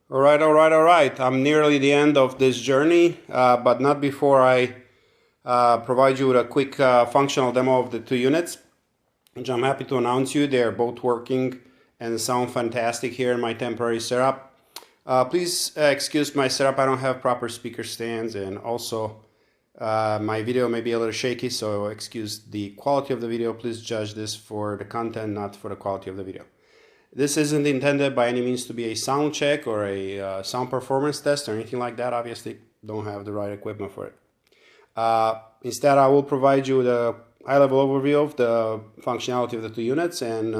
All right. I'm nearly the end of this journey, but not before I provide you with a quick functional demo of the two units, which I'm happy to announce you. They're both working and sound fantastic here in my temporary setup. Please excuse my setup. I don't have proper speaker stands, and also my video may be a little shaky, so excuse the quality of the video. Please judge this for the content, not for the quality of the video. This isn't intended by any means to be a sound check or a sound performance test or anything like that. Obviously, don't have the right equipment for it. Instead, I will provide you with a high-level overview of the functionality of the two units and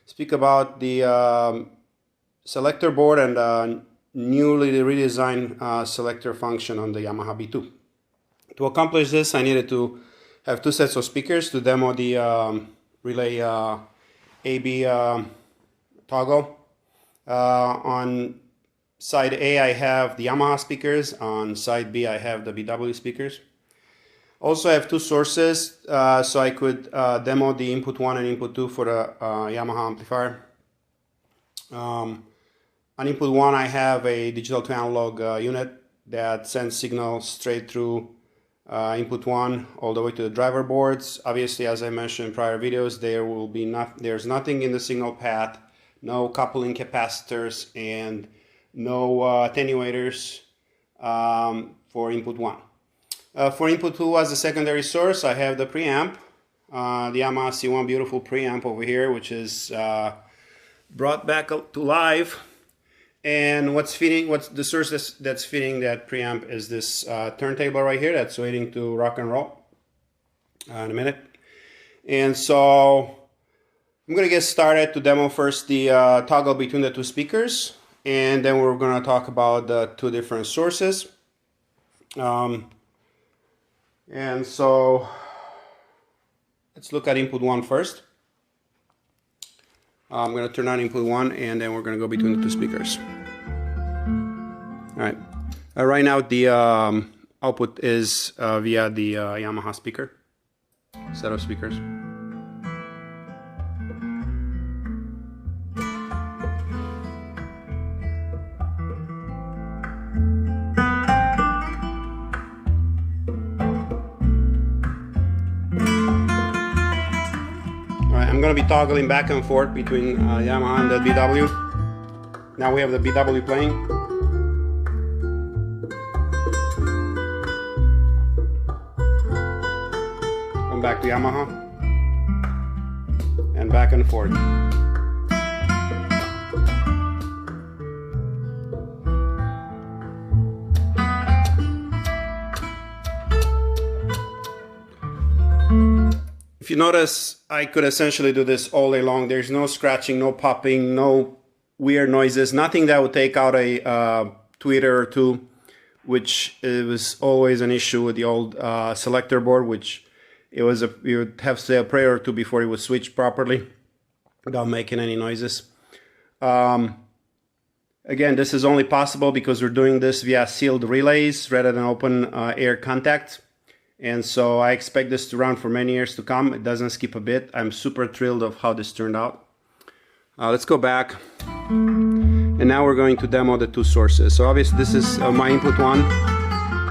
speak about the selector board and the newly redesigned selector function on the Yamaha B2. To accomplish this, I needed to have two sets of speakers to demo the relay AB toggle. On side A I have the Yamaha speakers, on side B I have the BW speakers. Also I have two sources so I could demo the input 1 and input 2 for the Yamaha amplifier. On input 1 I have a digital to analog unit that sends signal straight through input 1 all the way to the driver boards. Obviously, as I mentioned in prior videos, there's nothing in the signal path, no coupling capacitors, and no attenuators for input 1. For input 2 as a secondary source, I have the preamp, the Yamaha C-1 beautiful preamp over here, which is brought back to life. And what's the source that's feeding that preamp is this turntable right here that's waiting to rock and roll in a minute. And so I'm going to get started to demo first the toggle between the two speakers, and then we're going to talk about the two different sources. And so let's look at input 1 first. I'm going to turn on input 1, and then we're going to go between the two speakers. All right. Right now the output is via the Yamaha speaker, set of speakers. I'm going to be toggling back and forth between Yamaha and the BW. Now we have the BW playing. Come back to Yamaha. And back and forth. If you notice, I could essentially do this all day long. There's no scratching, no popping, no weird noises, nothing that would take out a tweeter or two, which was always an issue with the old selector board, which you would have to say a prayer or two before it would switch properly without making any noises. Again, this is only possible because we're doing this via sealed relays rather than open air contact. And so I expect this to run for many years to come. It doesn't skip a bit. I'm super thrilled of how this turned out. Let's go back. And now we're going to demo the two sources. So obviously this is my input 1.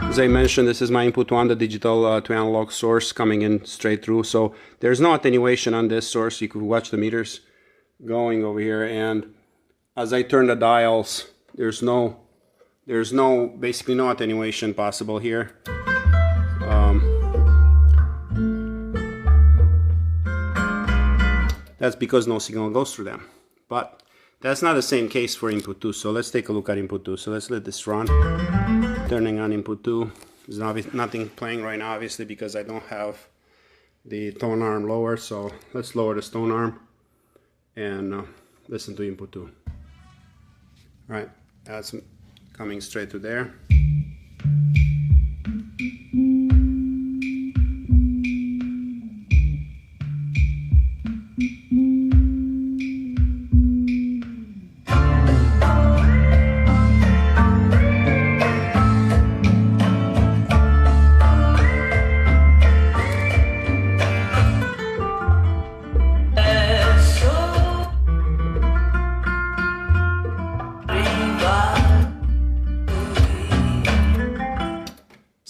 As I mentioned, this is my input 1, the digital to analog source coming in straight through. So there's no attenuation on this source. You could watch the meters going over here. And as I turn the dials, there's basically no attenuation possible here. That's because no signal goes through them. But that's not the same case for input 2. So let's take a look at input 2. So let's let this run. Turning on input 2. There's nothing playing right now, obviously, because I don't have the tone arm lower. So let's lower this tone arm and listen to input 2. All right, that's coming straight to there. Viva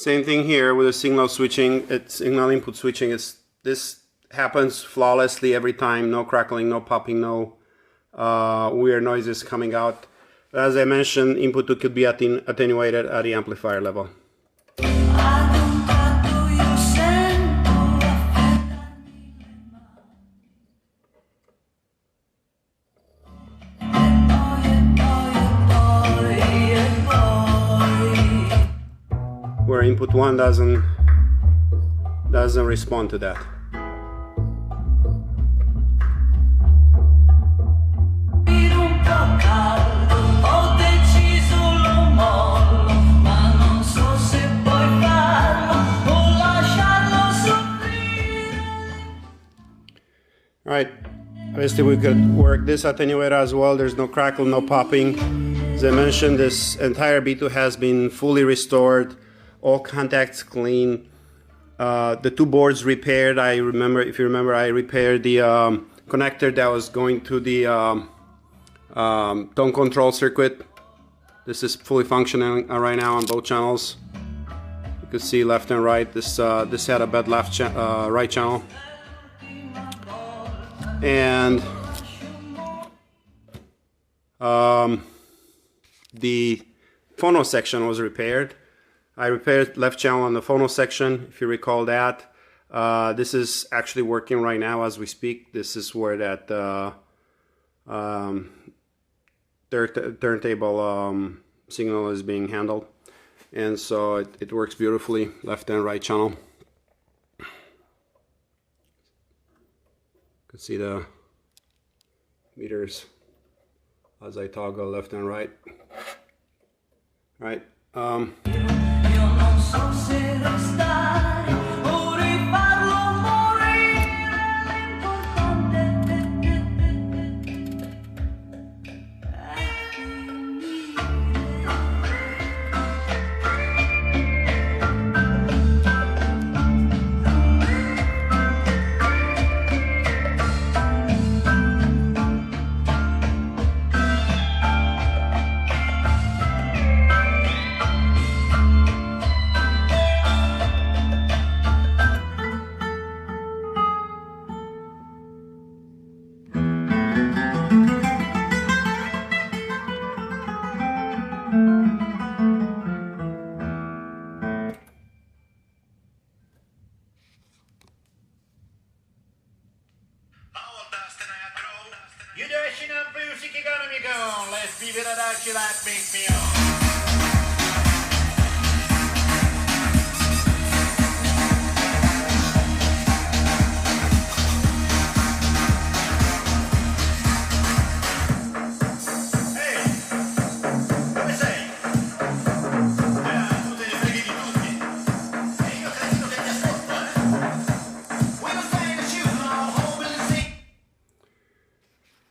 Same thing here with the signal switching. It's signal input switching. This happens flawlessly every time. No crackling, no popping, no weird noises coming out. As I mentioned, input 2 could be attenuated at the amplifier level. Where input 1 doesn't respond to that. Alright, obviously we could work this attenuator as well. There's no crackle, no popping. As I mentioned, this entire B2 has been fully restored. All contacts clean. The two boards repaired. If you remember, I repaired the connector that was going to the tone control circuit. This is fully functioning right now on both channels. You can see left and right. This had a bad right channel, and the phono section was repaired. I repaired left channel on the phono section, if you recall that. This is actually working right now as we speak. This is where that turntable signal is being handled. And so it works beautifully, left and right channel. You can see the meters as I toggle left and right. All right. You dashing up music, you gonna be gone. Let's be better that you like big me on.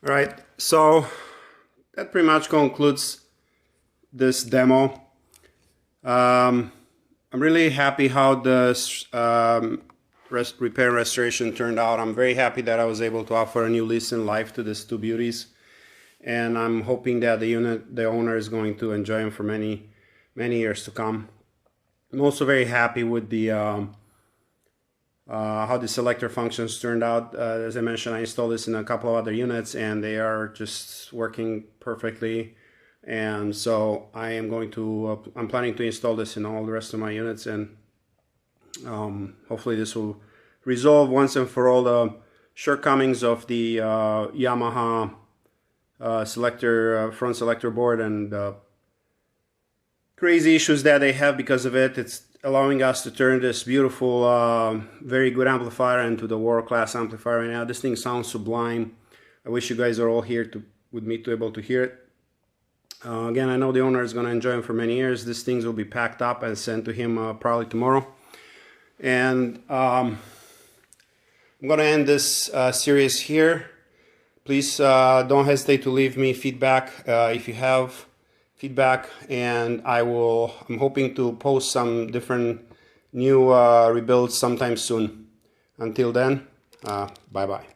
Alright, so that pretty much concludes this demo. I'm really happy how this repair and restoration turned out. I'm very happy that I was able to offer a new lease in life to these two beauties, and I'm hoping that the owner is going to enjoy them for many years to come. I'm also very happy with the how the selector functions turned out. As I mentioned, I installed this in a couple of other units and they are just working perfectly. And so I am going to, I'm planning to install this in all the rest of my units, and hopefully this will resolve once and for all the shortcomings of the Yamaha front selector board and crazy issues that they have because of it. It's allowing us to turn this beautiful, very good amplifier into the world-class amplifier right now. This thing sounds sublime. I wish you guys are all here with me to be able to hear it. Again, I know the owner is going to enjoy them for many years. These things will be packed up and sent to him probably tomorrow. And I'm going to end this series here. Please don't hesitate to leave me feedback if you have feedback, and I'm hoping to post some different new rebuilds sometime soon. Until then, bye bye.